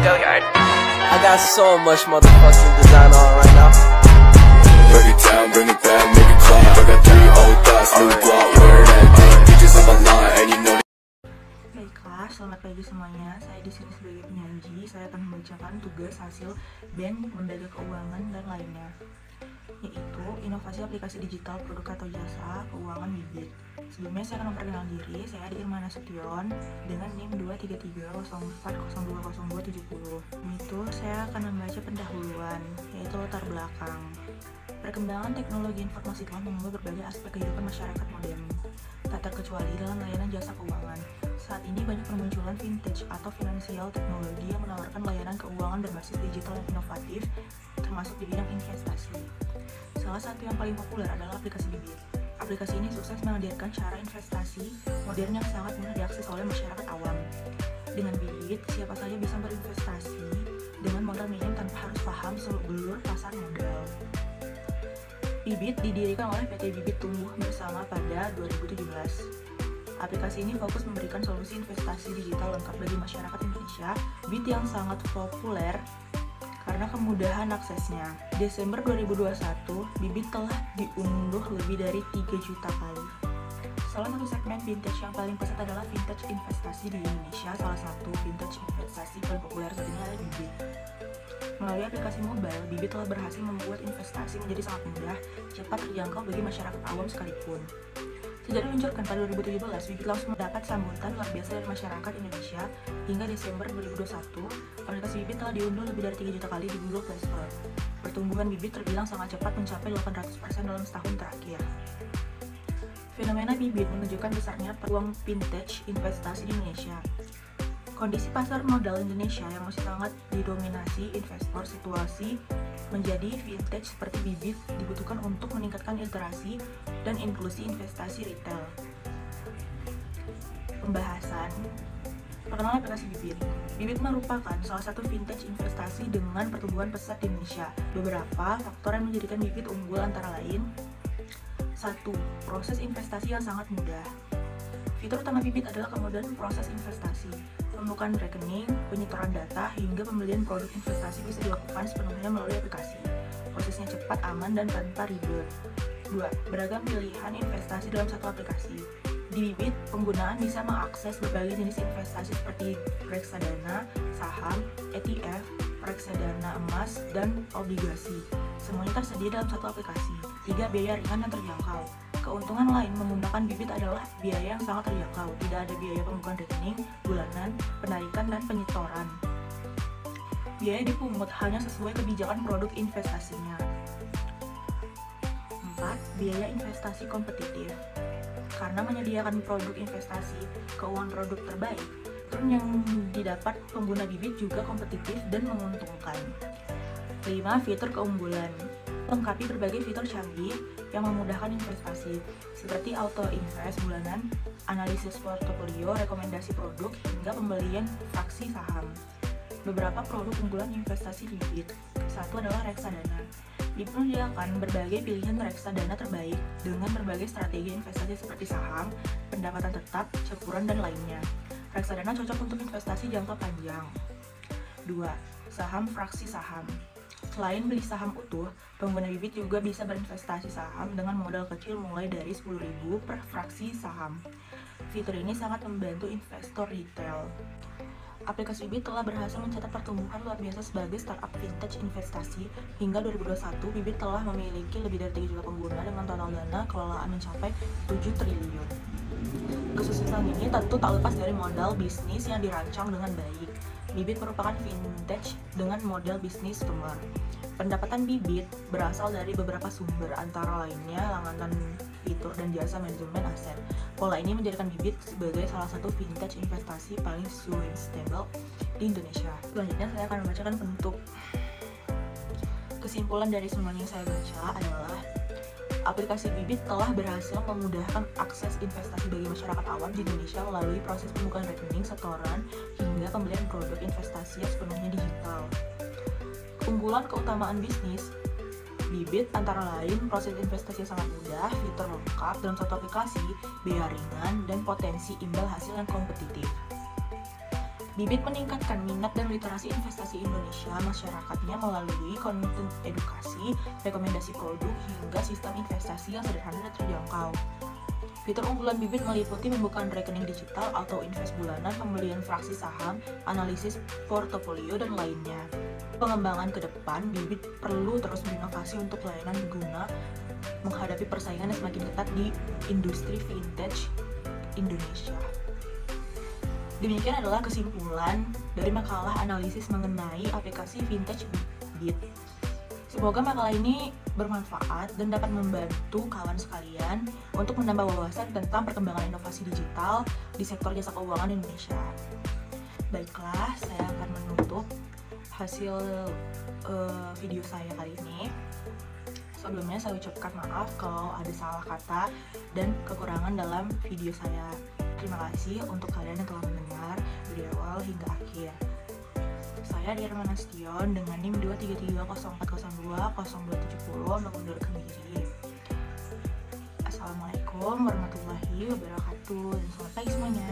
Billiard. I got so much motherfucking design on right now. Break it down, bring it back, make it clap. I got 3 old thoughts, new block, where that thing. Bitches on my line, and you know. Baiklah, selamat pagi semuanya. Saya di sini sebagai penyaji. Saya akan membacakan tugas hasil Bank, Lembaga Keuangan dan lainnya, yaitu inovasi aplikasi digital produk atau jasa keuangan Bibit. Sebelumnya saya akan memperkenalkan diri. Saya Irma Nasution dengan NIM 23304020270. Itu saya akan membaca pendahuluan, yaitu latar belakang. Perkembangan teknologi informasi telah mengubah berbagai aspek kehidupan masyarakat modern, tak terkecuali dalam layanan jasa keuangan. Saat ini banyak permunculan vintage atau finansial teknologi yang menawarkan layanan keuangan berbasis digital yang inovatif, termasuk di bidang investasi. Salah satu yang paling populer adalah aplikasi Bibit. Aplikasi ini sukses menghadirkan cara investasi modern yang sangat mudah diakses oleh masyarakat awam. Dengan Bibit, siapa saja bisa berinvestasi dengan modal minim tanpa harus paham seluk-beluk pasar modal. Bibit didirikan oleh PT Bibit Tumbuh Bersama pada 2017. Aplikasi ini fokus memberikan solusi investasi digital lengkap bagi masyarakat Indonesia. Bibit yang sangat populer karena kemudahan aksesnya. Desember 2021, Bibit telah diunduh lebih dari 3 juta kali. Salah satu segmen vintage yang paling pesat adalah vintage investasi di Indonesia. Salah satu vintage investasi paling populer saat ini adalah Bibit. Melalui aplikasi mobile, Bibit telah berhasil membuat investasi menjadi sangat mudah, cepat terjangkau bagi masyarakat awam sekalipun. Sejak diluncurkan pada 2017, Bibit langsung mendapat sambutan luar biasa dari masyarakat Indonesia. Hingga Desember 2021, aplikasi Bibit telah diunduh lebih dari 3 juta kali di Google Play Store. Pertumbuhan Bibit terbilang sangat cepat, mencapai 800% dalam setahun terakhir. Fenomena Bibit menunjukkan besarnya peluang vintage investasi di Indonesia. Kondisi pasar modal Indonesia yang masih sangat didominasi investor, situasi menjadi vintage seperti Bibit dibutuhkan untuk meningkatkan literasi dan inklusi investasi retail. Pembahasan. Perkenalan aplikasi Bibit. Bibit merupakan salah satu vintage investasi dengan pertumbuhan pesat di Indonesia. Beberapa faktor yang menjadikan Bibit unggul antara lain: 1. Proses investasi yang sangat mudah. Fitur utama Bibit adalah kemudahan proses investasi. Pembukaan rekening, penyetoran data, hingga pembelian produk investasi bisa dilakukan sepenuhnya melalui aplikasi. Prosesnya cepat, aman, dan tanpa ribet. 2. Beragam pilihan investasi dalam satu aplikasi. Di Bibit, penggunaan bisa mengakses berbagai jenis investasi seperti reksadana, saham, ETF, reksadana emas, dan obligasi. Semuanya tersedia dalam satu aplikasi. 3. Biaya ringan dan terjangkau. Keuntungan lain menggunakan Bibit adalah biaya yang sangat terjangkau. Tidak ada biaya pembukaan rekening, bulanan, penarikan, dan penyetoran. Biaya dipungut hanya sesuai kebijakan produk investasinya. 4. Biaya investasi kompetitif. Karena menyediakan produk investasi keuangan produk terbaik, return yang didapat pengguna Bibit juga kompetitif dan menguntungkan. 5. Fitur keunggulan. Lengkapi berbagai fitur canggih yang memudahkan investasi, seperti auto invest bulanan, analisis portofolio, rekomendasi produk, hingga pembelian fraksi saham. Beberapa produk unggulan investasi di Bibit. 1 adalah reksadana. Bibit menyediakan berbagai pilihan reksadana terbaik dengan berbagai strategi investasi seperti saham, pendapatan tetap, campuran, dan lainnya. Reksadana cocok untuk investasi jangka panjang. 2. Saham fraksi saham. Selain beli saham utuh, pengguna Bibit juga bisa berinvestasi saham dengan modal kecil mulai dari 10.000 per fraksi saham. Fitur ini sangat membantu investor retail. Aplikasi Bibit telah berhasil mencatat pertumbuhan luar biasa sebagai startup vintage investasi. Hingga 2021, Bibit telah memiliki lebih dari 3 juta pengguna dengan total dana kelolaan mencapai 7 triliun. Kesuksesan ini tentu tak lepas dari modal bisnis yang dirancang dengan baik. Bibit merupakan vintage dengan model bisnis tumor. Pendapatan Bibit berasal dari beberapa sumber, antara lainnya langganan fitur dan jasa manajemen aset. Pola ini menjadikan Bibit sebagai salah satu vintage investasi paling sustainable di Indonesia. Selanjutnya saya akan membacakan bentuk. Kesimpulan dari semuanya yang saya baca adalah aplikasi Bibit telah berhasil memudahkan akses investasi bagi masyarakat awam di Indonesia melalui proses pembukaan rekening, setoran, hingga pembelian produk investasi yang sepenuhnya digital. Keunggulan keutamaan bisnis Bibit antara lain proses investasi yang sangat mudah, fitur lengkap dalam satu aplikasi, biaya ringan, dan potensi imbal hasil yang kompetitif. Bibit meningkatkan minat dan literasi investasi Indonesia masyarakatnya melalui konten edukasi, rekomendasi produk, hingga sistem investasi yang sederhana dan terjangkau. Fitur unggulan Bibit meliputi pembukaan rekening digital, auto invest bulanan, pembelian fraksi saham, analisis portofolio, dan lainnya. Pengembangan ke depan, Bibit perlu terus berinovasi untuk layanan guna menghadapi persaingan yang semakin ketat di industri vintage Indonesia. Demikian adalah kesimpulan dari makalah analisis mengenai aplikasi vintage Bibit. Semoga makalah ini bermanfaat dan dapat membantu kawan sekalian untuk menambah wawasan tentang perkembangan inovasi digital di sektor jasa keuangan Indonesia. Baiklah, saya akan menutup hasil video saya kali ini. Sebelumnya saya ucapkan maaf kalau ada salah kata dan kekurangan dalam video saya. Terima kasih untuk kalian yang telah mendengar dari awal hingga akhir. Saya Dirman Nastion dengan NIM 23304020270 untuk mengundurkan diri. Assalamualaikum warahmatullahi wabarakatuh dan selamat pagi semuanya.